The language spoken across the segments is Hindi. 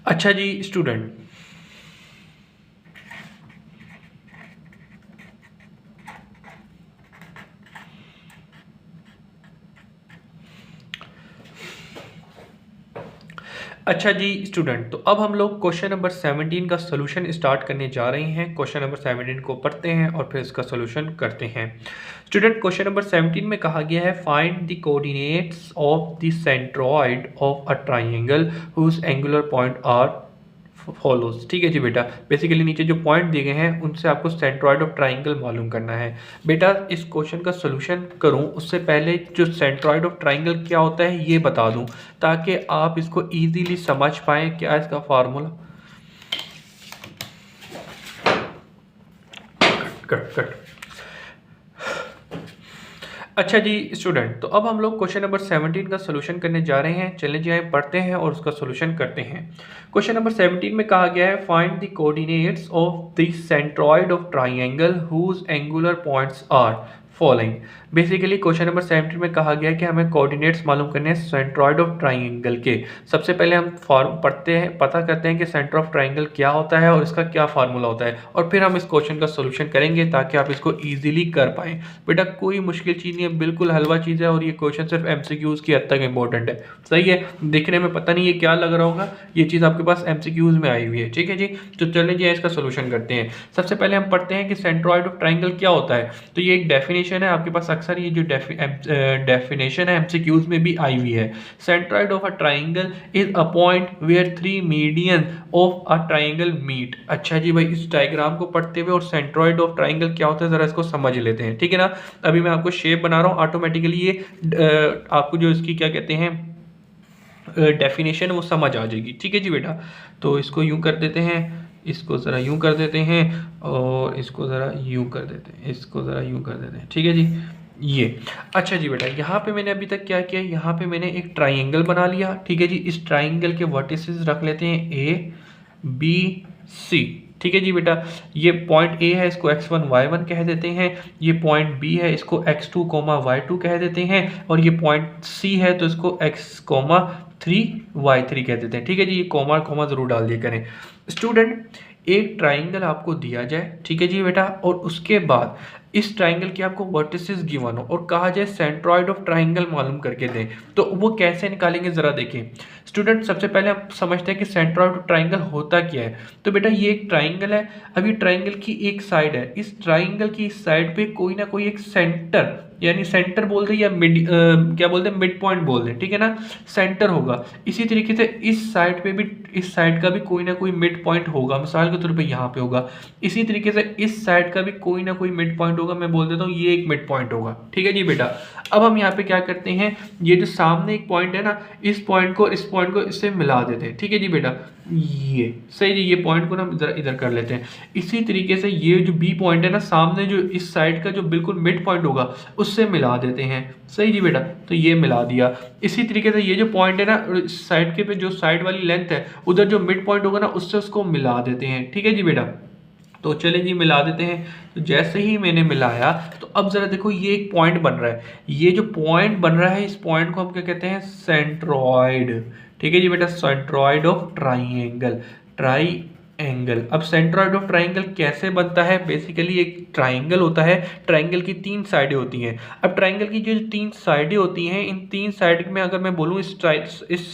अच्छा जी स्टूडेंट, तो अब हम लोग क्वेश्चन नंबर 17 का सोल्यूशन स्टार्ट करने जा रहे हैं। क्वेश्चन नंबर 17 को पढ़ते हैं और फिर इसका सोल्यूशन करते हैं। स्टूडेंट, क्वेश्चन नंबर 17 में कहा गया है find the coordinates of the centroid of a triangle whose angular point are follows. ठीक है जी बेटा, बेसिकली नीचे जो पॉइंट दिए गए हैं उनसे आपको सेंट्रॉइड ऑफ ट्राइंगल मालूम करना है। बेटा इस क्वेश्चन का सोल्यूशन करूं उससे पहले जो सेंट्रॉइड ऑफ ट्राइंगल क्या होता है ये बता दूं, ताकि आप इसको इजीली समझ पाएं। क्या इसका फार्मूला, कट कट। अच्छा जी स्टूडेंट, तो अब हम लोग क्वेश्चन नंबर 17 का सोल्यूशन करने जा रहे हैं। चलिए जी आइए पढ़ते हैं और उसका सोल्यूशन करते हैं। क्वेश्चन नंबर 17 में कहा गया है find the coordinates of the centroid of triangle whose angular points are following. Basically question number 17 में कहा गया है कि हमें कोऑर्डिनेट्स मालूम करने हैं सेंट्रॉइड ऑफ ट्राइंगल के। सबसे पहले हम फॉर्म पढ़ते हैं, पता करते हैं कि सेंटर ऑफ ट्राइंगल क्या होता है और इसका क्या फार्मूला होता है, और फिर हम इस क्वेश्चन का सोल्यूशन करेंगे ताकि आप इसको ईजिली कर पाएं। बेटा कोई मुश्किल चीज़ नहीं है, बिल्कुल हलवा चीज़ है, और ये क्वेश्चन सिर्फ एमसीक्यूज की हद तक इंपॉर्टेंट है। सही है, देखने में पता नहीं ये क्या लग रहा होगा, ये चीज़ आपके पास एमसीक्यूज में आई हुई है। ठीक है जी, तो चलिए जी इसका सोल्यूशन करते हैं। सबसे पहले हम पढ़ते हैं कि सेंट्रॉइड ऑफ ट्राइंगल क्या होता है। तो ये एक डेफिनेशन है आपके पास, अक्सर ये जो डेफिनेशन है एमसीक्यूज में भी आई हुई है। Centroid of a triangle is a point where three median of a triangle meet. अच्छा जी भाई, इस डायग्राम को पढ़ते हुए और सेंट्रॉइड ऑफ ट्राइंगल क्या होता है जरा इसको समझ लेते हैं। ठीक है ना, अभी मैं आपको शेप बना रहा हूँ, ऑटोमेटिकली ये आपको जो इसकी क्या कहते हैं डेफिनेशन वो समझ आ जाएगी। ठीक है जी बेटा, तो इसको यूं कर देते हैं, इसको ज़रा यूं कर देते हैं, और इसको ज़रा यूं कर देते हैं, इसको ज़रा यूं कर देते हैं। ठीक है जी, ये अच्छा जी बेटा, यहाँ पे मैंने अभी तक क्या किया, यहाँ पे मैंने एक ट्राइंगल बना लिया। ठीक है जी, इस ट्राइंगल के वर्टिसेस रख लेते हैं ए बी सी। ठीक है जी बेटा, ये पॉइंट ए है, इसको x1 y1 कह देते हैं। ये पॉइंट बी है, इसको x2 y2 कह देते हैं। और ये पॉइंट सी है तो इसको x3 y3 कह देते हैं। ठीक है जी, ये कॉमा कॉमा जरूर डाल दिया करें। स्टूडेंट, एक ट्राइंगल आपको दिया जाए, ठीक है जी बेटा, और उसके बाद इस ट्राइंगल के आपको वर्टिसेस गिवन हो और कहा जाए सेंट्रॉइड ऑफ ट्राइंगल मालूम करके दें, तो वो कैसे निकालेंगे जरा देखें। स्टूडेंट, सबसे पहले आप समझते हैं कि सेंट्रॉइड ऑफ ट्राइंगल होता क्या है। तो बेटा ये एक ट्राइंगल है, अभी ट्राइंगल की एक साइड है, इस ट्राइंगल की इस साइड पे कोई ना कोई एक सेंटर, यानी सेंटर बोल दे या मिड क्या बोलते हैं, मिड पॉइंट बोल दे, ठीक है ना, सेंटर होगा। इसी तरीके से इस साइड पे भी, इस साइड का भी कोई ना कोई मिड पॉइंट होगा, मिसाल के तौर पे यहाँ पे होगा। इसी तरीके से इस साइड का भी कोई ना कोई मिड पॉइंट होगा, मैं बोल देता हूँ ये एक मिड पॉइंट होगा। ठीक है जी बेटा, अब हम यहाँ पे क्या करते हैं, ये जो सामने एक पॉइंट है ना, इस पॉइंट को इस पॉइंट को इससे मिला देते हैं। ठीक है जी बेटा, ये सही जी, ये पॉइंट को ना इधर इधर कर लेते हैं। इसी तरीके से ये जो बी पॉइंट है ना, सामने जो इस साइड का जो बिल्कुल मिड पॉइंट होगा उससे मिला देते हैं। सही जी बेटा, तो ये मिला दिया। इसी तरीके से ये जो पॉइंट है ना, साइड के पे जो साइड वाली लेंथ है, उधर जो मिड पॉइंट होगा ना उससे उसको मिला देते हैं। ठीक है जी बेटा, तो चले जी मिला देते हैं। तो जैसे ही मैंने मिलाया, तो अब जरा देखो ये एक पॉइंट बन रहा है, ये जो पॉइंट बन रहा है इस पॉइंट को हम क्या कहते हैं, सेंट्रॉइड। ठीक है जी बेटा, centroid of triangle, try angle. अब सेंट्रॉइड ऑफ ट्राइंगल कैसे बनता है, बेसिकली एक ट्राइंगल होता है, ट्राइंगल की तीन साइडें होती हैं। अब ट्राइंगल की जो तीन साइडें होती हैं, इन तीन साइड में अगर मैं बोलूँ इस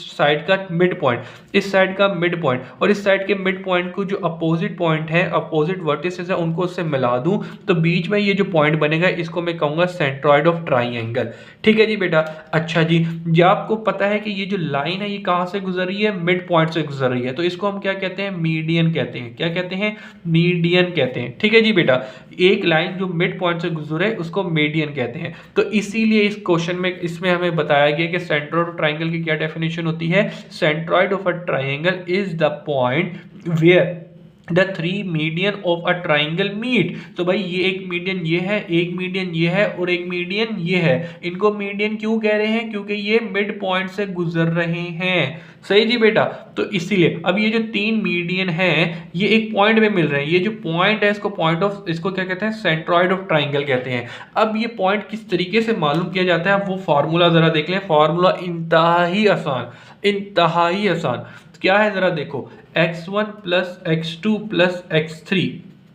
साइड का मिड पॉइंट, इस साइड का मिड पॉइंट और इस साइड के मिड पॉइंट को जो अपोजिट पॉइंट है, अपोजिट वर्टिसेस है, उनको उससे मिला दूं तो बीच में ये जो पॉइंट बनेगा इसको मैं कहूँगा सेंट्रॉइड ऑफ ट्राइंगल। ठीक है जी बेटा, अच्छा जी, ये आपको पता है कि ये जो लाइन है ये कहाँ से गुजर रही है, मिड पॉइंट से गुजर रही है, तो इसको हम क्या कहते हैं, मीडियन कहते हैं। क्या कहते हैं, मीडियन कहते हैं। ठीक है जी बेटा, एक लाइन जो मिड पॉइंट से गुजरे उसको मीडियन कहते हैं। तो इसीलिए इस क्वेश्चन में इसमें हमें बताया गया कि सेंट्रॉइड ऑफ ट्राइंगल की क्या डेफिनेशन होती है, centroid of a triangle is the point where the three median of a triangle meet. तो भाई ये एक मीडियन ये है, एक मीडियन ये है और एक मीडियन ये है। इनको मीडियन क्यों कह रहे हैं, क्योंकि ये मिड पॉइंट से गुजर रहे हैं। सही जी बेटा, तो इसीलिए अब ये जो तीन मीडियन हैं ये एक पॉइंट में मिल रहे हैं। ये जो पॉइंट है इसको पॉइंट ऑफ, इसको क्या कहते हैं, सेंट्रॉइड ऑफ ट्राइंगल कहते हैं। अब ये पॉइंट किस तरीके से मालूम किया जाता है, वो फार्मूला जरा देख लें। फार्मूला इंतहा ही आसान, इंतहा ही आसान। क्या है ज़रा देखो, x1 plus x2 plus x3,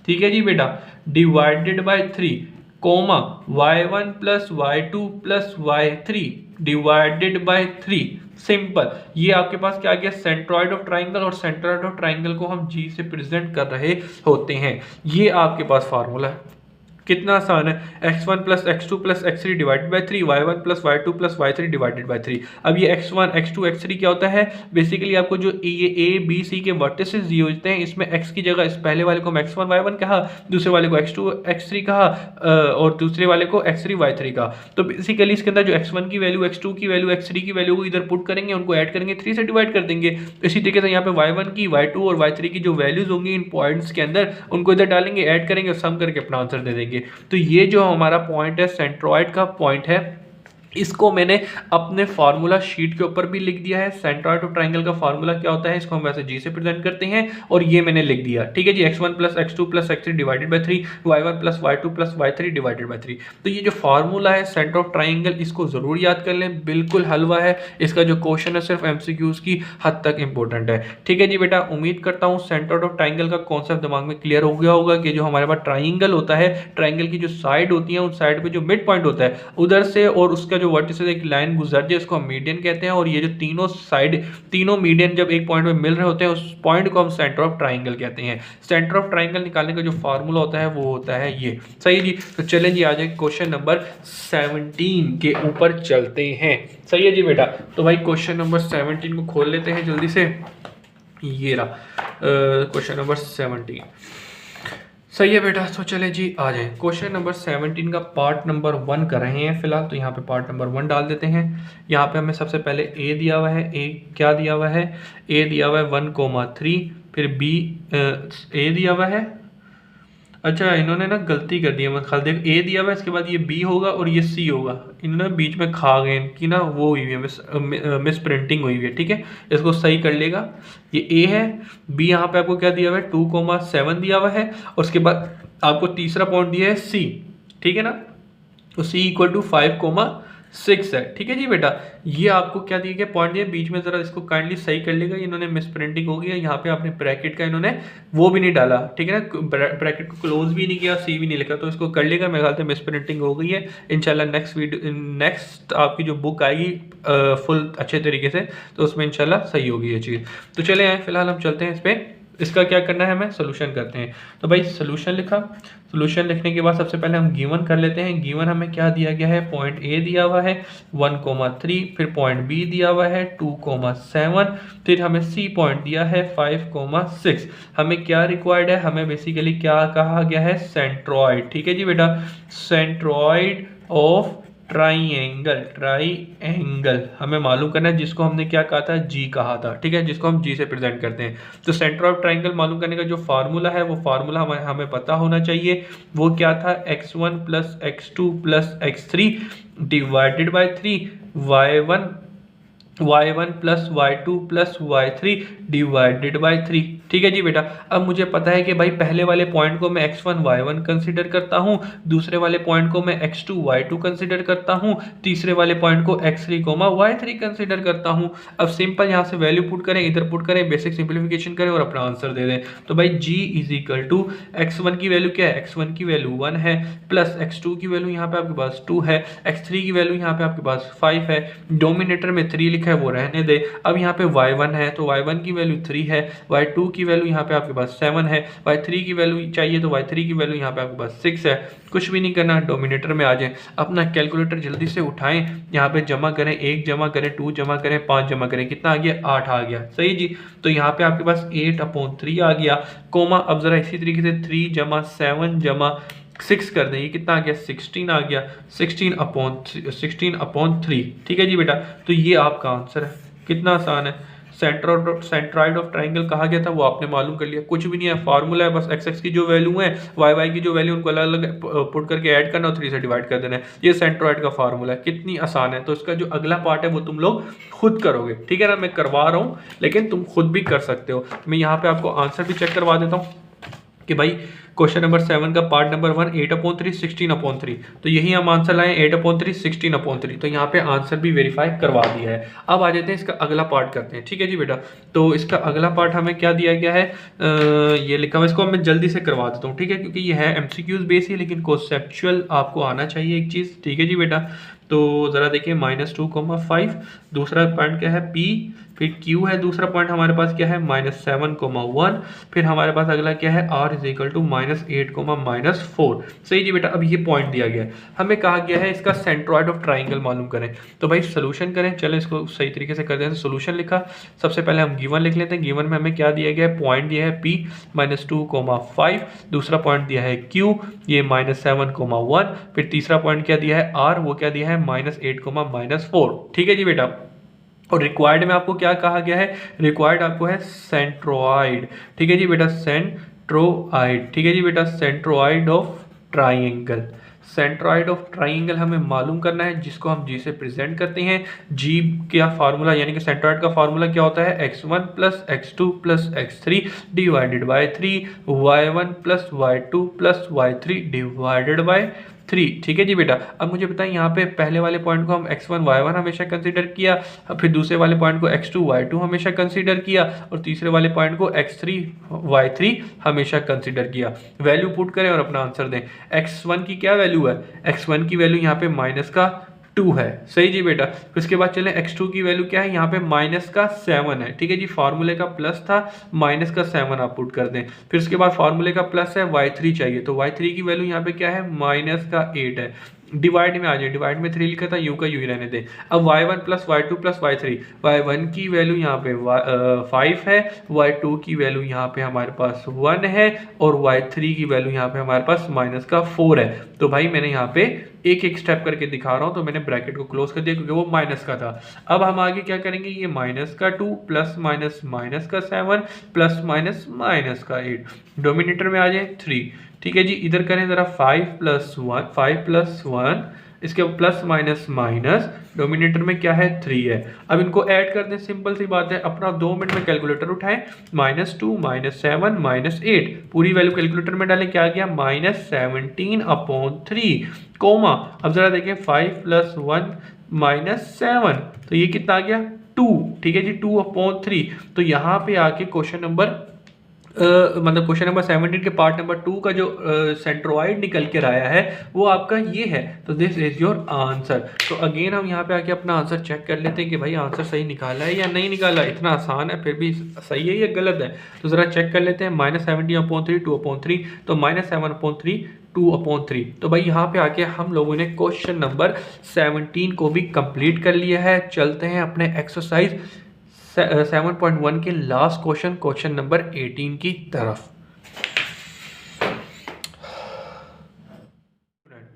ठीक है जी बेटा, divided by 3, comma y1 plus y2 plus y3 divided by 3। Simple, ये आपके पास क्या आ गया, सेंट्रॉइड ऑफ ट्राइंगल, और सेंट्रॉइड ऑफ ट्राइंगल को हम जी से प्रेजेंट कर रहे होते हैं। ये आपके पास फार्मूला है, कितना आसान है, x1 plus x2 plus x3 divided by 3, y1 plus y2 plus y3 divided by 3। अब ये x1 x2 x3 क्या होता है, बेसिकली आपको जो ये a b c के वर्टिसेस दिए होते हैं, इसमें x की जगह इस पहले वाले को हम x1 y1 कहा, दूसरे वाले को x2 x3 कहा, और दूसरे वाले को x3 y3 कहा। तो बेसिकली इसके अंदर जो x1 की वैल्यू, x2 की वैल्यू, x3 की वैल्यू को इधर पुट करेंगे, उनको ऐड करेंगे, 3 से डिवाइड कर देंगे। इसी तरीके से यहाँ पे y1 की, y2 और y3 की जो वैल्यूज होंगी इन पॉइंट्स के अंदर, उनको इधर डालेंगे, ऐड करेंगे और सम करके अपना आंसर दे देंगे। तो ये जो हमारा पॉइंट है सेंट्रॉइड का पॉइंट है, इसको मैंने अपने फार्मूला शीट के ऊपर भी लिख दिया है। सेंट्रॉइड ऑफ ट्राइंगल का फार्मूला क्या होता है, इसको हम वैसे जी से प्रेजेंट करते हैं, और ये मैंने लिख दिया, ठीक है जी, x1 plus x2 plus x3 divided by 3, y1 plus y2 plus y3 divided by 3। तो ये जो फार्मूला है सेंटर ऑफ ट्राइंगल, इसको जरूर याद कर लें, बिल्कुल हलवा है। इसका जो क्वेश्चन है सिर्फ MCQs की हद तक इंपॉर्टेंट है, ठीक है जी बेटा। उम्मीद करता हूँ सेंटर ऑफ ट्राइंगल का कॉन्सेप्ट दिमाग में क्लियर हो गया होगा कि जो हमारे पास ट्राइंगल होता है, ट्राइंगल की जो साइड होती है, उन साइड पे जो मिड पॉइंट होता है उधर से, और उसका जो वर्टिसेस एक लाइन गुजर जाए, इसको हम मीडियन कहते हैं। और ये जो तीनों साइड, तीनों मीडियन जब एक पॉइंट में मिल रहे होते हैं, उस पॉइंट को हम सेंटर ऑफ ट्राइंगल कहते हैं। सेंटर ऑफ ट्राइंगल निकालने का जो फार्मूला होता है वो होता है ये, सही जी। तो चलें जी, आ जाए क्वेश्चन नंबर 17 के ऊपर चलते हैं, सही है जी बेटा। तो भाई क्वेश्चन नंबर 17 को खोल लेते हैं जल्दी से, ये रहा क्वेश्चन नंबर 17, सही है बेटा। तो चले जी आ जाए, क्वेश्चन नंबर 17 का पार्ट नंबर 1 कर रहे हैं फिलहाल। तो यहाँ पे पार्ट नंबर 1 डाल देते हैं। यहाँ पे हमें सबसे पहले ए दिया हुआ है, ए क्या दिया हुआ है, ए दिया हुआ है 1,3, फिर बी ए दिया हुआ है, अच्छा इन्होंने ना गलती कर दी है, मतलब देख ए दिया हुआ है, इसके बाद ये बी होगा और ये सी होगा, इन्होंने बीच में खा गए, इनकी ना वो हुई है, मिस प्रिंटिंग हुई हुई है, ठीक है, इसको सही कर लेगा। ये ए है, बी यहाँ पे आपको क्या दिया हुआ है 2,7 दिया हुआ है, और उसके बाद आपको तीसरा पॉइंट दिया है सी, ठीक है ना, तो सी इक्वल टू 5,6 है, ठीक है जी बेटा। ये आपको क्या दिया गया पॉइंट दिया, बीच में जरा इसको काइंडली सही कर लेगा, इन्होंने मिस प्रिंटिंग हो गई है, यहाँ पे आपने ब्रैकेट का इन्होंने वो भी नहीं डाला, ठीक है ना, ब्रैकेट को क्लोज भी नहीं किया, सी भी नहीं लिखा, तो इसको कर लेगा, मेरे ख्याल से मिस प्रिंटिंग हो गई है। इंशाल्लाह नेक्स्ट आपकी जो बुक आएगी फुल अच्छे तरीके से, तो उसमें इंशाल्लाह सही होगी ये चीज़। तो चले आए, फिलहाल हम चलते हैं इस पर, इसका क्या करना है, हमें सोल्यूशन करते हैं। तो भाई सोल्यूशन लिखा, सोल्यूशन लिखने के बाद सबसे पहले हम गिवन कर लेते हैं। गिवन हमें क्या दिया गया है, पॉइंट ए दिया हुआ है 1,3, फिर पॉइंट बी दिया हुआ है 2,7, फिर हमें सी पॉइंट दिया है 5,6। हमें क्या रिक्वायर्ड है, हमें बेसिकली क्या कहा गया है, सेंट्रॉइड, ठीक है जी बेटा, सेंट्रॉइड ऑफ ट्राइएंगल हमें मालूम करना है, जिसको हमने क्या कहा था, जी कहा था, ठीक है, जिसको हम जी से प्रेजेंट करते हैं। तो सेंटर ऑफ ट्राइंगल मालूम करने का जो फार्मूला है, वो फार्मूला हमें पता होना चाहिए। वो क्या था, x1 plus x2 plus x3 divided by 3, y1 plus y2 plus y3 divided by 3, ठीक है जी बेटा। अब मुझे पता है कि भाई पहले वाले पॉइंट को मैं x1 y1 कंसीडर करता हूँ, दूसरे वाले पॉइंट को मैं x2 y2 कंसीडर करता हूँ, तीसरे वाले पॉइंट को x3 y3 कंसीडर करता हूँ। अब सिंपल यहाँ से वैल्यू पुट करें, इधर पुट करें, बेसिक सिंप्लीफिकेशन करें और अपना आंसर दे दें। तो भाई g is equal to x1 की वैल्यू क्या है, x1 की वैल्यू 1 है, प्लस x2 की वैल्यू यहाँ पे आपके पास 2 है, x3 की वैल्यू यहाँ पे आपके पास 5 है, डोमिनेटर में 3 लिखा है वो रहने दे। अब यहाँ पे y1 है तो y1 की वैल्यू 3 है, y2 की वैल्यू यहाँ पे आपके पास 7 है, y3 की वैल्यू चाहिए तो y3 की वैल्यू यहाँ पे आपके पास 6 है। कुछ भी नहीं करना, डोमिनेटर में आ जाए, अपना कैलकुलेटर जल्दी से उठाएं, यहाँ पे जमा करें, 1 जमा करें, 2 जमा करें, 5 जमा करें, कितना आ गया, 8 आ गया, सही जी। तो यहाँ पे आपके पास 8/3 आ गया, कोमा अब जरा इसी तरीके से 3 जमा 7 जमा 6 कर दें, ये कितना आ गया, 16 आ गया, 16/3, ठीक है जी बेटा। तो ये आपका आंसर है, कितना आसान है। सेंट्रॉइड ऑफ ट्राइंगल कहा गया था, वो आपने मालूम कर लिया, कुछ भी नहीं है, फार्मूला है, बस x की जो वैल्यू है, y की जो वैल्यू, उनको अलग अलग पुट करके ऐड करना और 3 से डिवाइड कर देना है, ये सेंट्रॉइड का फार्मूला है, कितनी आसान है। तो इसका जो अगला पार्ट है वो तुम लोग खुद करोगे, ठीक है ना, मैं करवा रहा हूँ लेकिन तुम खुद भी कर सकते हो। मैं यहाँ पे आपको आंसर भी चेक करवा देता हूँ कि भाई क्वेश्चन नंबर 7 का पार्ट नंबर 1 8/3 16/3, तो यही हम आंसर लाए 8/3 16/3, तो यहाँ पे आंसर भी वेरीफाई करवा दिया है। अब आ जाते हैं इसका अगला पार्ट करते हैं, ठीक है जी बेटा। तो इसका अगला पार्ट हमें क्या दिया गया है, ये लिखा हुआ, इसको मैं जल्दी से करवा देता हूँ, ठीक है, क्योंकि ये है एमसीक्यूज बेस ही, लेकिन कॉन्सेप्चुअल आपको आना चाहिए एक चीज़, ठीक है जी बेटा। तो ज़रा देखिए -2,5, दूसरा पॉइंट क्या है P, फिर Q है, दूसरा पॉइंट हमारे पास क्या है -7,1, फिर हमारे पास अगला क्या है R = -8, -4। सही जी बेटा। अब ये पॉइंट दिया गया है, हमें कहा गया है इसका सेंट्रॉइड ऑफ ट्राइंगल मालूम करें। तो भाई सोल्यूशन करें, चलो इसको सही तरीके से कर देते हैं। सोल्यूशन लिखा, सबसे पहले हम गिवन लिख लेते हैं। गिवन में हमें क्या दिया गया है, पॉइंट दिया है P -2,5, दूसरा पॉइंट दिया है Q, ये -7,1, फिर तीसरा पॉइंट क्या दिया है R, वो क्या दिया है -8, -4, ठीक है जी बेटा। और रिक्वायर्ड में आपको क्या कहा गया है, रिक्वायर्ड आपको है सेंट्रोइड, ठीक है जी बेटा, सेंट्रोइड, ठीक है जी बेटा, centroid of triangle. Centroid of triangle हमें मालूम करना है, जिसको हम जी से प्रेजेंट करते हैं। जी का फार्मूला, यानी कि सेंट्रोइड का फार्मूला क्या होता है, x1 + x2 + x3 divided by 3, y1 + y2 + y3 divided by 3, ठीक है जी बेटा। अब मुझे बताएं, यहाँ पे पहले वाले पॉइंट को हम x1 y1 हमेशा कंसीडर किया, फिर दूसरे वाले पॉइंट को x2 y2 हमेशा कंसीडर किया, और तीसरे वाले पॉइंट को x3 y3 हमेशा कंसीडर किया। वैल्यू पुट करें और अपना आंसर दें। x1 की क्या वैल्यू है, x1 की वैल्यू यहाँ पे -2 है, सही जी बेटा। फिर उसके बाद चलें, x2 की वैल्यू क्या है, यहाँ पे -7 है, ठीक है जी। फार्मूले का प्लस था, -7 आप पुट कर दें। फिर उसके बाद फार्मूले का प्लस है, y3 चाहिए, तो y3 की वैल्यू यहाँ पे क्या है, -8 है। डिवाइड में आ जाए, डिवाइड में 3 लिखा था, यू का यू ही रहने दे। अब y1 + y2 + y3, y1 की वैल्यू यहाँ पे 5 है, y2 की वैल्यू यहाँ पे हमारे पास 1 है, और y3 की वैल्यू यहाँ पे हमारे पास -4 है। तो भाई मैंने यहाँ पे एक एक स्टेप करके दिखा रहा हूँ, तो मैंने ब्रैकेट को क्लोज कर दिया क्योंकि वो माइनस का था। अब हम आगे क्या करेंगे, ये -2 + -7 + -8, डोमिनेटर में आ जाए 3, ठीक है जी। इधर करें ज़रा 5 + 1, इसके प्लस माइनस माइनस, डोमिनेटर में क्या है 3 है। अब इनको ऐड कर दें, सिंपल सी बात है, अपना 2 मिनट में कैलकुलेटर उठाएं, -2 -7 -8, पूरी वैल्यू कैलकुलेटर में डालें, क्या आ गया -17/3, कोमा। अब जरा देखें 5 + 1 -7, तो ये कितना आ गया 2, ठीक है जी, 2/3। तो यहाँ पे आके क्वेश्चन नंबर मतलब क्वेश्चन नंबर 17 के पार्ट नंबर 2 का जो सेंट्रोइड निकल कर आया है वो आपका ये है। तो दिस इज योर आंसर। तो अगेन हम यहाँ पे आके अपना आंसर चेक कर लेते हैं कि भाई आंसर सही निकाला है या नहीं निकाला। इतना आसान है फिर भी सही है या गलत है, तो ज़रा चेक कर लेते हैं। -17/3 2/3, तो -7/3 2/3। तो भाई यहाँ पे आके हम लोगों ने क्वेश्चन नंबर 17 को भी कंप्लीट कर लिया है। चलते हैं अपने एक्सरसाइज 7.1 के लास्ट क्वेश्चन नंबर 18 की तरफ।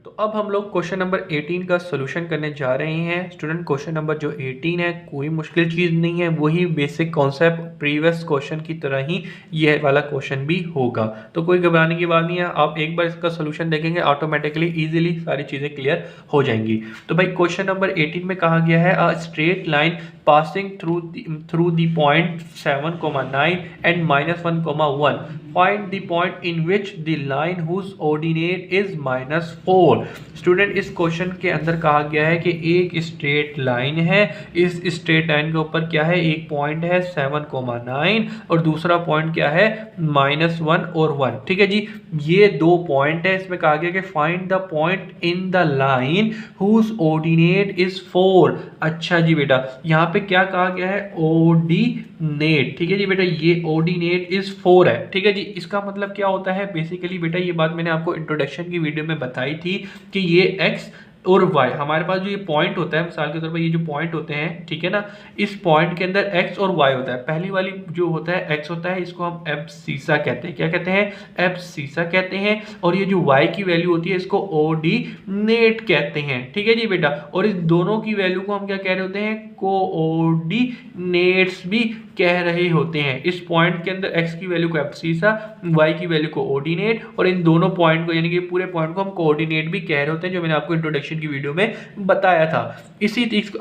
तो अब हम लोग क्वेश्चन नंबर 18 का सोल्यूशन करने जा रहे हैं। स्टूडेंट क्वेश्चन नंबर जो 18 है कोई मुश्किल चीज़ नहीं है, वही बेसिक कॉन्सेप्ट प्रीवियस क्वेश्चन की तरह ही ये वाला क्वेश्चन भी होगा, तो कोई घबराने की बात नहीं है। आप एक बार इसका सोल्यूशन देखेंगे ऑटोमेटिकली इजीली सारी चीज़ें क्लियर हो जाएंगी। तो भाई क्वेश्चन नंबर 18 में कहा गया है अ straight line passing through the point 7,9 and -1,1, find the point in which the line whose ordinate is -4। Student इस क्वेश्चन के अंदर कहा गया है कि एक स्ट्रेट लाइन है, इस स्ट्रेट लाइन के ऊपर क्या है, एक पॉइंट है 7,9 और दूसरा पॉइंट क्या है -1 और 1, ठीक है जी। ये दो पॉइंट है, इसमें कहा गया कि find the point in the line whose ordinate is 4। अच्छा जी बेटा, यहाँ पे क्या कहा गया है ऑर्डिनेट, ठीक है जी बेटा, ये ऑर्डिनेट इज 4 है, ठीक है जी। इसका मतलब क्या होता है बेसिकली बेटा, ये बात मैंने आपको इंट्रोडक्शन की वीडियो में बताई थी कि ये x और y हमारे पास जो ये पॉइंट होता है, मिसाल के तौर पर ये जो पॉइंट होते हैं, ठीक है ना, इस पॉइंट के अंदर x और y होता है। पहली वाली जो होता है x होता है, इसको हम एब्सिसा कहते हैं। क्या कहते हैं, एब्सिसा कहते हैं। और ये जो y की वैल्यू होती है इसको ऑर्डिनेट कहते हैं, ठीक है जी बेटा। और इस दोनों की वैल्यू को हम क्या कह रहे होते हैं, कोऑर्डिनेट्स भी कह रहे होते हैं। इस पॉइंट के अंदर x की वैल्यू को एब्सिसा, y की वैल्यू को ऑर्डिनेट, और इन दोनों पॉइंट को यानी कि पूरे पॉइंट को हम कोऑर्डिनेट भी कह रहे होते हैं, जो मैंने आपको इंट्रोडक्शन की वीडियो में बताया था।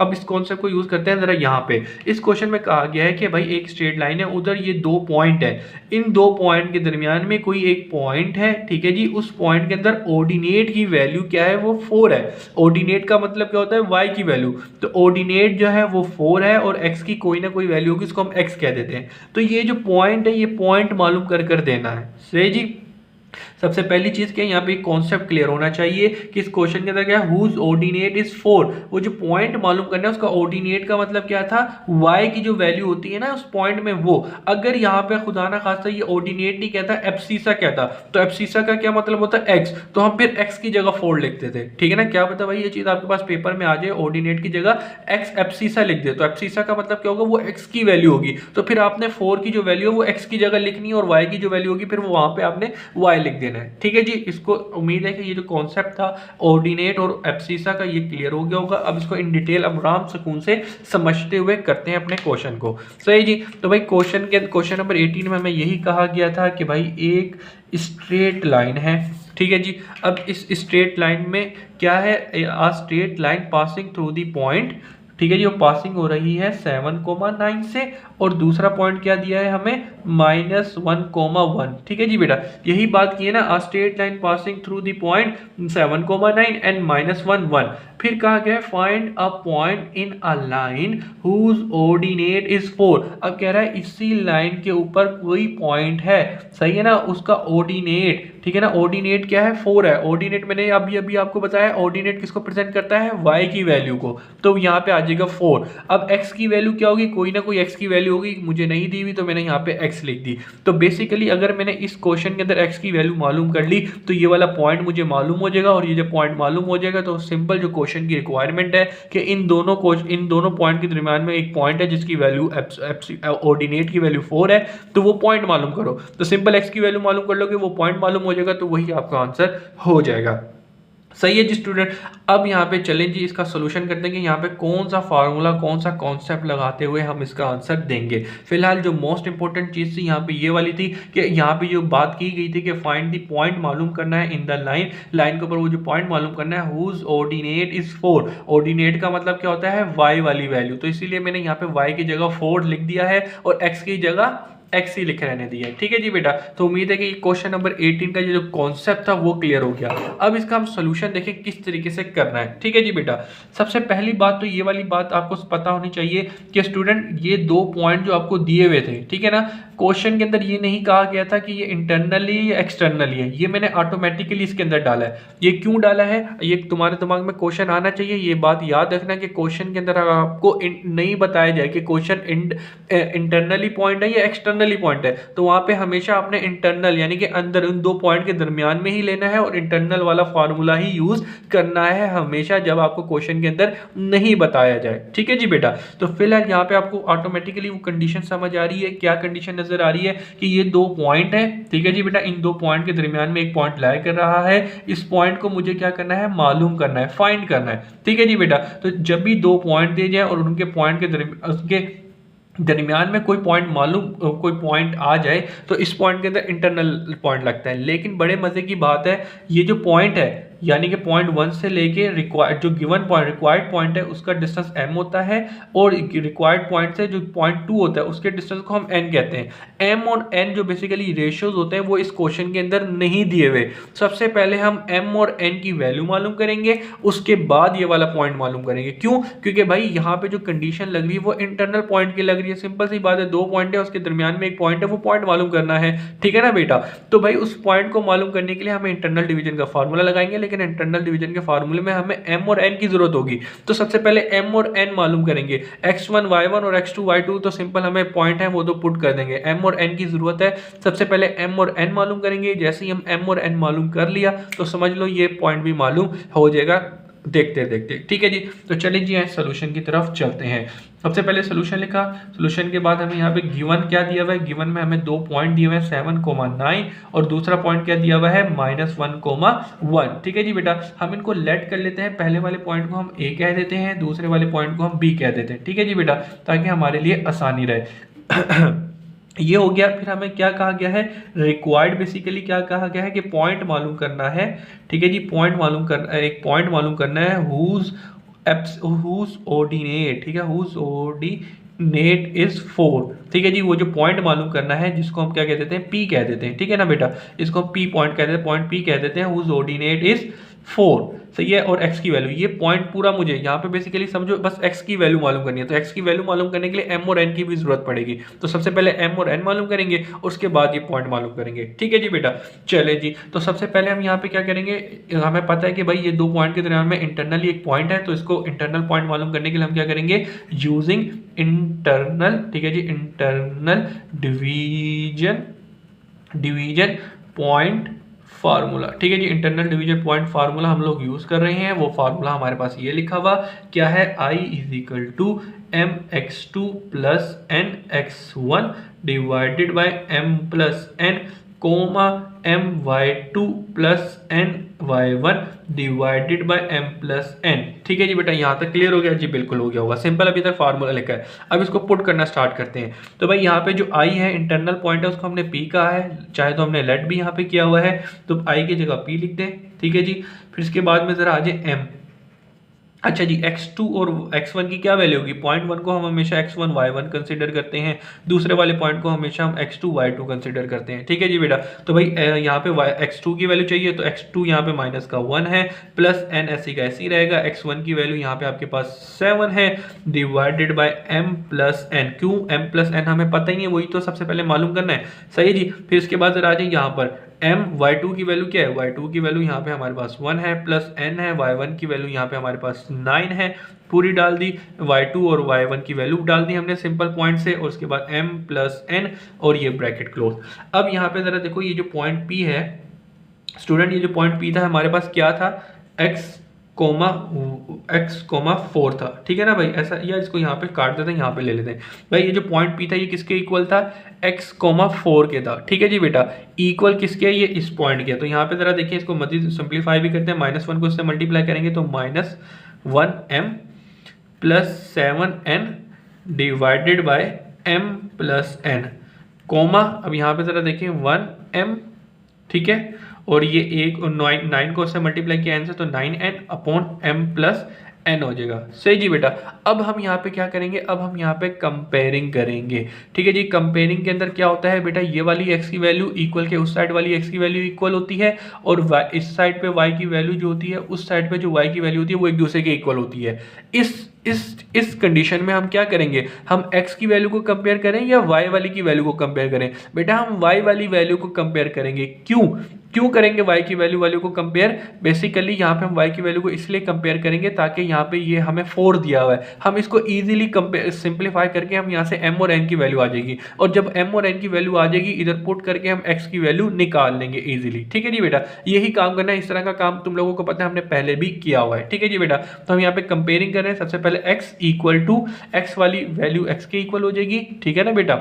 अब इस कॉन्सेप्ट को यूज करते हैं जरा यहाँ पे। इस क्वेश्चन में कहा गया है कि भाई एक स्ट्रेट लाइन है, उधर ये दो पॉइंट है, इन दो पॉइंट के दरमियान में कोई एक पॉइंट है, ठीक है जी। उस पॉइंट के अंदर ऑर्डिनेट की वैल्यू क्या है, वो 4 है। ऑर्डिनेट का मतलब क्या होता है, y की वैल्यू। तो ऑर्डिनेट जो है वो 4 है और x की कोई ना कोई वैल्यू होगी, इसको हम x कह देते हैं। तो ये जो पॉइंट है, ये पॉइंट मालूम कर देना है। सही जी। सबसे पहली चीज क्या है, यहाँ पे कॉन्सेप्ट क्लियर होना चाहिए कि इस क्वेश्चन के अंदर क्या है, हुज ऑर्डिनेट इज 4। वो जो पॉइंट मालूम करना है, उसका ऑर्डिनेट का मतलब क्या था, y की जो वैल्यू होती है ना उस पॉइंट में वो। अगर यहाँ पे खुदा ना खास्ता ये ऑर्डिनेट नहीं कहता, एब्सिसा कहता, तो एब्सिसा का क्या मतलब होता है, x। तो हम फिर x की जगह 4 लिखते थे, ठीक है ना। क्या पता भाई ये चीज आपके पास पेपर में आ जाए, ऑर्डिनेट की जगह x एब्सिसा लिख दे, तो एब्सिसा का मतलब क्या होगा, वो x की वैल्यू होगी। तो फिर आपने 4 की जो वैल्यू है वो x की जगह लिखनी है, और y की जो वैल्यू होगी फिर वो वहां पे आपने y लिख देना है, ठीक है जी। इसको उम्मीद है कि ये जो कॉन्सेप्ट था ऑर्डिनेट और एब्सिसा का, ये क्लियर हो गया होगा। अब इसको इन डिटेल आराम सुकून से समझते हुए करते हैं अपने क्वेश्चन को। सही जी। तो भाई क्वेश्चन नंबर 18 में हमें यही कहा गया था कि भाई एक स्ट्रेट लाइन है, ठीक है जी। अब इस स्ट्रेट लाइन में क्या है, आ straight line passing through the point, ठीक है जी। वो पासिंग हो रही है 7,9 से, और दूसरा पॉइंट क्या दिया है हमें, -1,1, ठीक है जी बेटा। यही बात की है ना, a straight line passing through the point 7,9 and -1,1। फिर कहा गया find a point in a line whose ordinate is 4। अब कह रहा है इसी लाइन के ऊपर कोई पॉइंट है, सही है ना, उसका ऑर्डिनेट, ठीक है ना। ऑर्डिनेट क्या है, 4 है। ऑर्डिनेट मैंने अभी अभी आपको बताया, ऑर्डिनेट किसको प्रेजेंट करता है, y की वैल्यू को। तो यहाँ पे आ जाएगा 4। अब x की वैल्यू क्या होगी, कोई ना कोई x की वैल्यू होगी, मुझे नहीं दी हुई तो मैंने यहाँ पे x लिख दी। तो बेसिकली अगर मैंने इस क्वेश्चन के अंदर x की वैल्यू मालूम कर ली, तो ये वाला पॉइंट मुझे मालूम हो जाएगा, और ये जब पॉइंट मालूम हो जाएगा तो सिंपल जो क्वेश्चन की रिक्वायरमेंट है कि इन दोनों पॉइंट के दरमियान में एक पॉइंट है जिसकी वैल्यू ऑर्डिनेट की वैल्यू 4 है, तो वो पॉइंट मालूम करो। तो सिंपल x की वैल्यू मालूम कर लोगे, वो पॉइंट मालूम हो जाएगा, तो वही आपका आंसर हो जाएगा। सही है जी स्टूडेंट। अब यहाँ पे चलें जी, इसका सोल्यूशन करते हैं कि यहाँ पे कौन सा फार्मूला, कौन सा कॉन्सेप्ट लगाते हुए हम इसका आंसर देंगे। फिलहाल जो मोस्ट इंपॉर्टेंट चीज़ थी यहाँ पे ये वाली थी कि यहाँ पे जो बात की गई थी कि फाइंड द पॉइंट मालूम करना है इन द लाइन, लाइन के ऊपर वो जो पॉइंट मालूम करना है, हुज ऑर्डिनेट इज 4। ऑर्डिनेट का मतलब क्या होता है, y वाली वैल्यू। तो इसीलिए मैंने यहाँ पे y की जगह 4 लिख दिया है और x की जगह x ही लिख रहने दिया है, ठीक है जी बेटा। तो उम्मीद है कि क्वेश्चन नंबर 18 का जो कॉन्सेप्ट था वो क्लियर हो गया। अब इसका हम सोल्यूशन देखें किस तरीके से करना है, ठीक है जी बेटा। सबसे पहली बात तो ये वाली बात आपको पता होनी चाहिए कि स्टूडेंट ये दो पॉइंट जो आपको दिए हुए थे, ठीक है ना, क्वेश्चन के अंदर ये नहीं कहा गया था कि ये इंटरनली या एक्सटर्नली है, ये मैंने ऑटोमेटिकली इसके अंदर डाला है। ये क्यों डाला है, ये तुम्हारे दिमाग में क्वेश्चन आना चाहिए, ये बात याद रखना कि क्वेश्चन के अंदर आपको नहीं बताया जाए कि क्वेश्चन इंटरनली पॉइंट है या एक्सटर्नली पॉइंट है, तो वहां पे हमेशा आपने इंटरनल यानी कि अंदर उन दो पॉइंट के दरमियान में ही लेना है और इंटरनल वाला फार्मूला ही यूज करना है हमेशा जब आपको क्वेश्चन के अंदर नहीं बताया जाए, ठीक है जी बेटा। तो फिलहाल यहाँ पे आपको ऑटोमेटिकली वो कंडीशन समझ आ रही है, क्या कंडीशन नजर आ रही है कि ये दो पॉइंट है, ठीक है जी बेटा। इन दो पॉइंट के दरमियान में एक पॉइंट लाई कर रहा है, इस पॉइंट को मुझे क्या करना है, मालूम करना है, फाइंड करना है, ठीक है जी बेटा। तो जब भी दो पॉइंट दिए जाए और उनके पॉइंट के दरमियान में कोई पॉइंट आ जाए, तो इस पॉइंट के अंदर इंटरनल पॉइंट लगता है। लेकिन बड़े मजे की बात है, ये जो पॉइंट है यानी कि पॉइंट 1 से लेके रिक्वायर्ड जो गिवन पॉइंट रिक्वायर्ड पॉइंट है उसका डिस्टेंस m होता है, और रिक्वायर्ड पॉइंट से जो पॉइंट 2 होता है उसके डिस्टेंस को हम n कहते हैं। m और n जो बेसिकली रेशियोज होते हैं वो इस क्वेश्चन के अंदर नहीं दिए हुए। सबसे पहले हम m और n की वैल्यू मालूम करेंगे, उसके बाद ये वाला पॉइंट मालूम करेंगे। क्यों, क्योंकि भाई यहाँ पे जो कंडीशन लग रही है वो इंटरनल पॉइंट की लग रही है। सिंपल सी बात है, दो पॉइंट है उसके दरमियान में एक पॉइंट है, वो पॉइंट मालूम करना है, ठीक है ना बेटा। तो भाई उस पॉइंट को मालूम करने के लिए हमें इंटरनल डिवीजन का फार्मूला लगाएंगे, लेकिन इंटरनल डिवीजन के फार्मूले में हमें m और n की जरूरत होगी। तो सबसे पहले m और n मालूम करेंगे, x1 y1 और x2 y2, तो सिंपल हमें पॉइंट है वो तो पुट कर देंगे। m और n की जरूरत है, सबसे पहले m और n मालूम करेंगे। जैसे ही हम m और n मालूम कर लिया तो समझ लो ये पॉइंट भी मालूम हो जाएगा देखते देखते, ठीक है जी। तो चलिए जी यहाँ सोल्यूशन की तरफ चलते हैं। सबसे पहले सोल्यूशन लिखा, सोल्यूशन के बाद हमें यहाँ पे गिवन क्या दिया हुआ है, गिवन में हमें दो पॉइंट दिए हुए हैं 7,9 और दूसरा पॉइंट क्या दिया हुआ है -1,1, ठीक है जी बेटा। हम इनको लेट कर लेते हैं, पहले वाले पॉइंट को हम a कह देते हैं, दूसरे वाले पॉइंट को हम b कह देते हैं, ठीक है जी बेटा, ताकि हमारे लिए आसानी रहे। ये हो गया। फिर हमें क्या कहा गया है, रिक्वायर्ड बेसिकली क्या कहा गया है कि पॉइंट मालूम करना है, ठीक है जी, पॉइंट मालूम करना, एक पॉइंट मालूम करना है हुज ऑर्डिनेट, ठीक है, हुज ऑर्डिनेट इज 4, ठीक है जी। वो जो पॉइंट मालूम करना है जिसको हम क्या कह देते हैं, पी कह देते हैं, ठीक है ना बेटा, इसको हम पी पॉइंट कहते हैं, पॉइंट पी कह देते हैं, हुज ऑर्डिनेट इज 4, सही है। और x की वैल्यू, ये पॉइंट पूरा मुझे यहाँ पे बेसिकली समझो बस x की वैल्यू मालूम करनी है। तो x की वैल्यू मालूम करने के लिए m और n की भी जरूरत पड़ेगी। तो सबसे पहले m और n मालूम करेंगे, उसके बाद ये पॉइंट मालूम करेंगे, ठीक है जी बेटा। चले जी, तो सबसे पहले हम यहाँ पे क्या करेंगे, हमें पता है कि भाई ये दो पॉइंट के दरमियान में इंटरनली एक पॉइंट है, तो इसको इंटरनल पॉइंट मालूम करने के लिए हम क्या करेंगे, यूजिंग इंटरनल, ठीक है जी, इंटरनल डिवीजन पॉइंट फार्मूला, ठीक है जी, इंटरनल डिवीजन पॉइंट फार्मूला हम लोग यूज कर रहे हैं। वो फार्मूला हमारे पास ये लिखा हुआ क्या है, I is equal to mx2 plus nx1 divided by m plus n comma my2 plus ny1 divided by m plus n, ठीक है जी बेटा। यहाँ तक क्लियर हो गया जी, बिल्कुल हो गया होगा, सिंपल अभी तक फार्मूला लिखा है। अब इसको पुट करना स्टार्ट करते हैं। तो भाई यहाँ पे जो i है इंटरनल पॉइंट है, उसको हमने p कहा है, चाहे तो हमने लेट भी यहाँ पे किया हुआ है, तो i की जगह p लिख दें, ठीक है जी। फिर इसके बाद में जरा आ जाए m, अच्छा जी, x2 और x1 की क्या वैल्यू होगी, पॉइंट 1 को हम हमेशा x1 y1 कंसीडर करते हैं, दूसरे वाले पॉइंट को हमेशा हम x2 y2 कंसीडर करते हैं, ठीक है जी बेटा। तो भाई यहाँ पे x2 की वैल्यू चाहिए, तो x2 यहाँ पे माइनस का 1 है, प्लस n ऐसी का ऐसी रहेगा, x1 की वैल्यू यहाँ पे आपके पास 7 है, divided by m plus n। क्यों m प्लस n हमें पता ही नहीं है, वही तो सबसे पहले मालूम करना है, सही है जी। फिर इसके बाद जरा आ जाए यहाँ पर m y2 की वैल्यू क्या है, y2 की वैल्यू यहाँ पे हमारे पास 1 है, प्लस n है, y1 की वैल्यू यहाँ पे हमारे पास 9 है, पूरी डाल दी, y2 और y1 की वैल्यू डाल दी हमने सिंपल पॉइंट से, और उसके बाद m प्लस n और ये ब्रैकेट क्लोज। अब यहाँ पे जरा देखो, ये जो पॉइंट P है स्टूडेंट, ये जो पॉइंट P था हमारे पास क्या था, x कोमा 4 था, ठीक है ना भाई, ऐसा, या इसको यहाँ पे काट देते हैं, यहाँ पे ले लेते हैं। भाई ये जो पॉइंट P था ये किसके इक्वल था, x कोमा 4 के था, ठीक है जी बेटा। इक्वल किसके, ये इस पॉइंट के। तो यहाँ पे जरा देखिए, इसको मजीद सिंप्लीफाई भी करते हैं, -1 को इससे मल्टीप्लाई करेंगे तो -1m plus 7n divided by m plus n comma, अब यहाँ पे जरा देखिए 1m, ठीक है, और ये एक 9 को उससे मल्टीप्लाई किया n से, तो 9n upon m plus n हो जाएगा, सही जी बेटा। अब हम यहाँ पे क्या करेंगे, अब हम यहाँ पे कंपेयरिंग करेंगे, ठीक है जी। कंपेयरिंग के अंदर क्या होता है बेटा, ये वाली x की वैल्यू इक्वल के उस साइड वाली x की वैल्यू इक्वल होती है, और इस साइड पे y की वैल्यू जो होती है, उस साइड पे जो y की वैल्यू होती है वो एक दूसरे के इक्वल होती है। इस कंडीशन में हम क्या करेंगे, हम x की वैल्यू को कंपेयर करें या y वाली की वैल्यू को कंपेयर करें, बेटा हम y वाली वैल्यू को कंपेयर करेंगे। क्यों करेंगे y की वैल्यू को कंपेयर, बेसिकली यहाँ पे हम y की वैल्यू को इसलिए कंपेयर करेंगे ताकि यहाँ पे ये हमें 4 दिया हुआ है, हम इसको इजीली सिंप्लीफाई करके हम यहाँ से m और n की वैल्यू आ जाएगी, और जब m और n की वैल्यू आ जाएगी इधर पुट करके हम x की वैल्यू निकाल लेंगे इजीली, ठीक है जी बेटा। यही काम करना है, इस तरह का काम तुम लोगों को पता है, हमने पहले भी किया हुआ है, ठीक है जी बेटा। तो हम यहाँ पे कंपेयरिंग कर रहे हैं, सबसे पहले x इक्वल टू x वाली वैल्यू x के इक्वल हो जाएगी, ठीक है ना बेटा,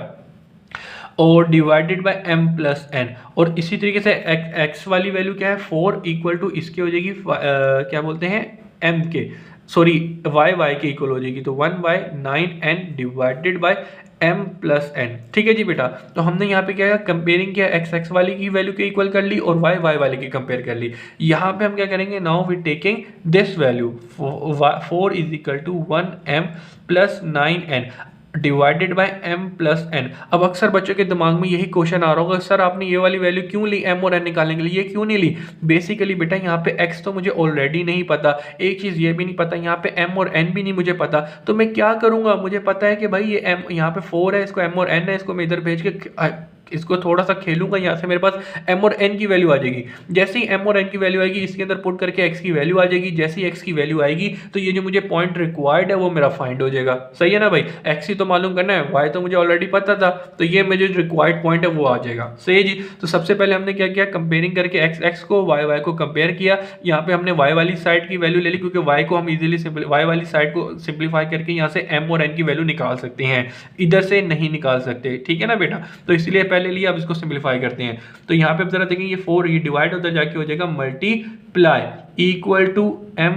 और divided by m plus n, और इसी तरीके से x वाली वैल्यू क्या है 4 इक्वल टू इसके हो जाएगी क्या बोलते हैं m के, सॉरी y के इक्वल हो जाएगी, तो 1/9n divided by m plus n, ठीक है जी बेटा। तो हमने यहाँ पे क्या है, कंपेयरिंग किया, x वाली की वैल्यू के इक्वल कर ली और y वाले की कंपेयर कर ली। यहाँ पे हम क्या करेंगे, now we taking this value 4 is equal to 1m plus 9n divided by m plus n। अब अक्सर बच्चों के दिमाग में यही क्वेश्चन आ रहा होगा, सर आपने ये वाली वैल्यू क्यों ली m और n निकालने के लिए, ये क्यों नहीं ली। बेसिकली बेटा यहाँ पे x तो मुझे ऑलरेडी नहीं पता, एक चीज़ ये भी नहीं पता यहाँ पे m और n भी नहीं मुझे पता, तो मैं क्या करूँगा, मुझे पता है कि भाई ये m यहाँ पे 4 है, इसको m और n है, इसको मैं इधर भेज के इसको थोड़ा सा खेलूंगा, यहाँ से मेरे पास m और n की वैल्यू आ जाएगी। जैसे ही m और n की वैल्यू आएगी इसके अंदर पुट करके x की वैल्यू आ जाएगी, जैसे ही x की वैल्यू आएगी तो ये जो मुझे पॉइंट रिक्वायर्ड है वो मेरा फाइंड हो जाएगा, सही है ना भाई। x ही तो मालूम करना है, y तो मुझे ऑलरेडी पता था, तो ये मुझे जो रिक्वायर्ड पॉइंट है वो आ जाएगा, सही है जी। तो सबसे पहले हमने क्या किया, कंपेयरिंग करके x को y को कंपेयर किया। यहाँ पे हमने y वाली साइड की वैल्यू ले ली, क्योंकि y को हम इजीली y वाली साइड को सिंप्लीफाई करके यहाँ से m और n की वैल्यू निकाल सकते हैं, इधर से नहीं निकाल सकते, ठीक है ना बेटा। तो इसलिए पहले लिया, अब इसको सिंप्लीफाई करते हैं। तो यहाँ पे जरा देखेंगे, ये 4 ये डिवाइड उधर जाके हो जाएगा multiply, equal to m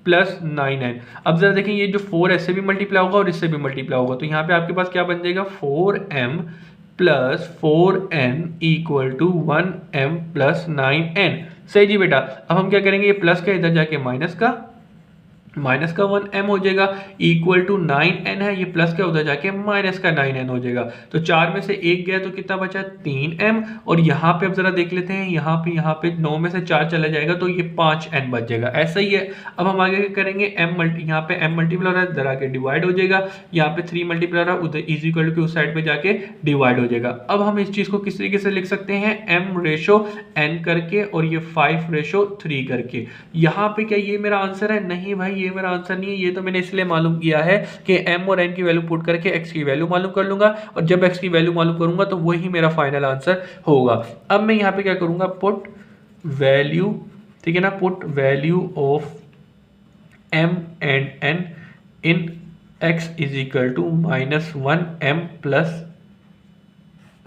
plus 9n। अब जरा देखें ये जो 4 इससे भी मल्टीप्लाई होगा और इससे भी मल्टीप्लाई होगा, तो यहाँ पे आपके पास क्या बन जाएगा 4m plus 4n equal to 1m plus 9n। सही जी बेटा। अब हम क्या करेंगे, ये प्लस का इधर जाके माइनस का 1m हो जाएगा इक्वल टू 9n है, ये प्लस का उधर जाके माइनस का 9n हो जाएगा। तो 4 में से 1 गया तो कितना बचा 3m, और यहाँ पे अब जरा देख लेते हैं, यहाँ पे 9 में से 4 चला जाएगा तो ये 5n बच जाएगा। ऐसा ही है। अब हम आगे करेंगे यहाँ पे m मल्टीप्लाई हो रहा है, इधर आके डिवाइड हो जाएगा, यहाँ पे 3 मल्टीप्लाई हो रहा है, उधर इज इक्वल टू उस साइड पे जाके डिवाइड हो जाएगा। अब हम इस चीज को किस तरीके से लिख सकते हैं, m रेशो n करके और ये 5 रेशो 3 करके। यहाँ पे क्या ये मेरा आंसर है? नहीं भाई, ये मेरा आंसर नहीं है। ये तो मैंने इसलिए मालूम किया है कि m और n की वैल्यू पुट करके x की वैल्यू मालूम कर लूंगा, और जब x की वैल्यू मालूम करूंगा तो वही मेरा फाइनल आंसर होगा। अब मैं यहाँ पे क्या करूंगा, पुट वैल्यू, ठीक है ना, put value of m and n in x is equal to -1m plus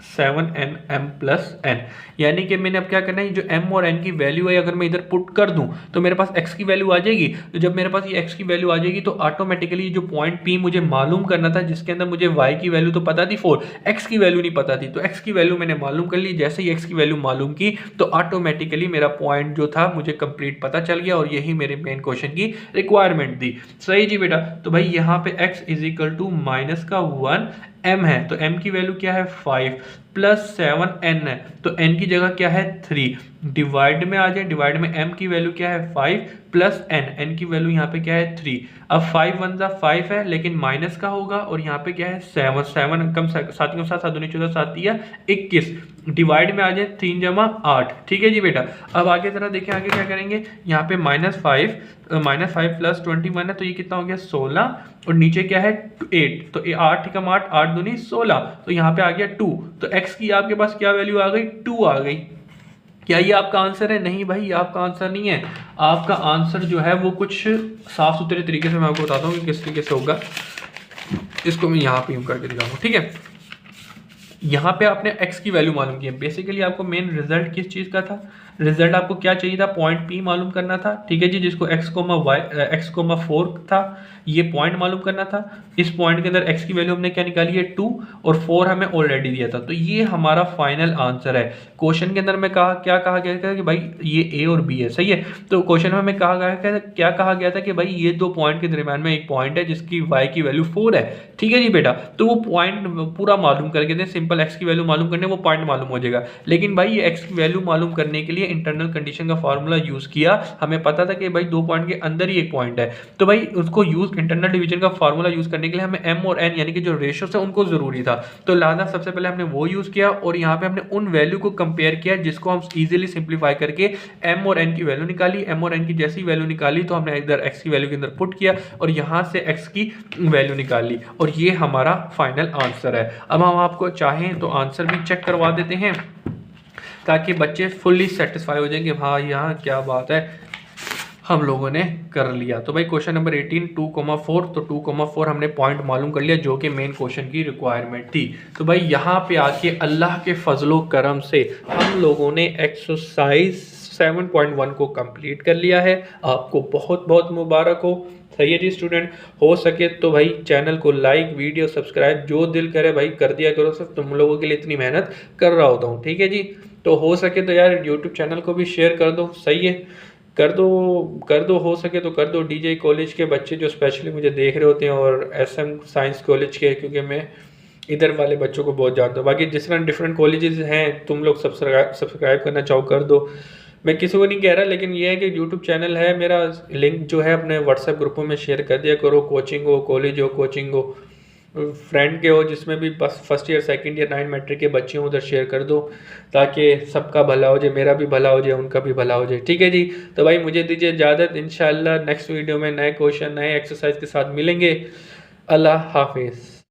7nm plus n। यानी कि मैंने अब क्या करना है, जो m और n की वैल्यू है अगर मैं इधर पुट कर दूं तो मेरे पास x की वैल्यू आ जाएगी। तो जब मेरे पास ये x की वैल्यू आ जाएगी तो ऑटोमेटिकली जो पॉइंट P मुझे मालूम करना था, जिसके अंदर मुझे y की वैल्यू तो पता थी 4, x की वैल्यू नहीं पता थी, तो x की वैल्यू मैंने मालूम कर ली। जैसे ही x की वैल्यू मालूम की तो ऑटोमेटिकली मेरा पॉइंट जो था मुझे कंप्लीट पता चल गया, और यही मेरे मेन क्वेश्चन की रिक्वायरमेंट थी। सही जी बेटा। तो भाई यहाँ पे x is equal to minus का 1m है, तो m की वैल्यू क्या है 5 प्लस 7n है, तो n की जगह क्या है 3। डिवाइड में आ जाए, डिवाइड में m की वैल्यू क्या है 5 प्लस n की वैल्यू यहाँ पे क्या है 3। अब 5 1 जा 5 है, लेकिन माइनस का होगा, और यहाँ पे क्या है 7 कम साथियों के साथ 7 दूनी 14 7 दिया 21। डिवाइड में आ जाए 3 जमा 8। ठीक है जी बेटा। अब आगे जरा देखें, आगे क्या करेंगे, यहाँ पे -5 प्लस 21 है, तो ये कितना हो गया 16, और नीचे क्या है 8, तो 8 कम 8 8 दूनी 16, तो यहाँ पे आ गया 2। तो x की आपके पास क्या वैल्यू आ गई 2 आ गई। क्या ये आपका आंसर है? नहीं भाई, ये आपका आंसर नहीं है। आपका आंसर जो है वो कुछ साफ सुथरे तरीके से मैं आपको बताता हूँ कि किस तरीके से होगा। इसको मैं यहाँ पे यूं करके दिखाऊंगा, ठीक है। यहाँ पे आपने x की वैल्यू मालूम की है। बेसिकली आपको मेन रिजल्ट किस चीज़ का था, रिजल्ट आपको क्या चाहिए था, पॉइंट P मालूम करना था, ठीक है जी, जिसको x, 4 था, ये पॉइंट मालूम करना था। इस पॉइंट के अंदर x की वैल्यू हमने क्या निकाली है 2, और 4 हमें ऑलरेडी दिया था, तो ये हमारा फाइनल आंसर है। क्वेश्चन के अंदर में क्या कहा गया था कि भाई ये a और b है, सही है। तो क्वेश्चन में हमें क्या कहा गया था कि भाई ये दो पॉइंट के दरमियान में एक पॉइंट है जिसकी y की वैल्यू 4 है, ठीक है जी बेटा। तो वो पॉइंट पूरा मालूम करके दें, सिंपल x की वैल्यू मालूम करने वो पॉइंट मालूम हो जाएगा। लेकिन भाई ये x की वैल्यू मालूम करने के लिए इंटरनल कंडीशन का फार्मूला यूज किया। हमें पता था कि भाई दो पॉइंट के अंदर ही एक पॉइंट है, तो भाई उसको यूज इंटरनल डिवीजन का फार्मूला यूज करने के लिए हमें m और n यानी कि जो रेशियोस है उनको जरूरी था। तो लिहाजा सबसे पहले हमने वो यूज किया, और यहाँ पे हमने उन वैल्यू को कंपेयर किया जिसको हम इजीली सिंप्लीफाई करके m और n की वैल्यू निकाली। m और n की जैसी वैल्यू निकाली तो हमने इधर x की वैल्यू के अंदर पुट किया, और यहाँ से x की वैल्यू निकाल ली, और ये हमारा फाइनल आंसर है। अब हम आपको चाहें तो आंसर भी चेक करवा देते हैं ताकि बच्चे फुल्ली सेटिस्फाई हो जाएंगे, हाँ यहाँ क्या बात है हम लोगों ने कर लिया। तो भाई क्वेश्चन नंबर 18 2,4, तो 2,4 हमने पॉइंट मालूम कर लिया जो कि मेन क्वेश्चन की रिक्वायरमेंट थी। तो भाई यहाँ पे आके अल्लाह के फजलो करम से हम लोगों ने एक्सरसाइज 7.1 को कंप्लीट कर लिया है। आपको बहुत बहुत मुबारक हो। सही है जी स्टूडेंट। हो सके तो भाई चैनल को लाइक, वीडियो सब्सक्राइब जो दिल करे भाई कर दिया करो, सिर्फ तुम लोगों के लिए इतनी मेहनत कर रहा होता हूँ, ठीक है जी। तो हो सके तो यार यूट्यूब चैनल को भी शेयर कर दो, सही है, कर दो हो सके तो कर दो। डीजे कॉलेज के बच्चे जो स्पेशली मुझे देख रहे होते हैं, और एसएम साइंस कॉलेज के, क्योंकि मैं इधर वाले बच्चों को बहुत जानता हूँ। बाकी जिस तरह डिफरेंट कॉलेजेस हैं, तुम लोग सब्सक्राइब करना चाहो कर दो, मैं किसी को नहीं कह रहा, लेकिन ये है कि यूट्यूब चैनल है मेरा, लिंक जो है अपने व्हाट्सएप ग्रुपों में शेयर कर दिया करो। कोचिंग हो, कॉलेज हो, कोचिंग हो, फ्रेंड के हो, जिसमें भी बस first year, second year, 9 matric के बच्चे हों, उधर शेयर कर दो ताकि सबका भला हो जाए, मेरा भी भला हो जाए, उनका भी भला हो जाए, ठीक है जी। तो भाई मुझे दीजिए इजाज़त, इंशाल्लाह नेक्स्ट वीडियो में नए क्वेश्चन, नए एक्सरसाइज के साथ मिलेंगे। अल्लाह हाफिज़।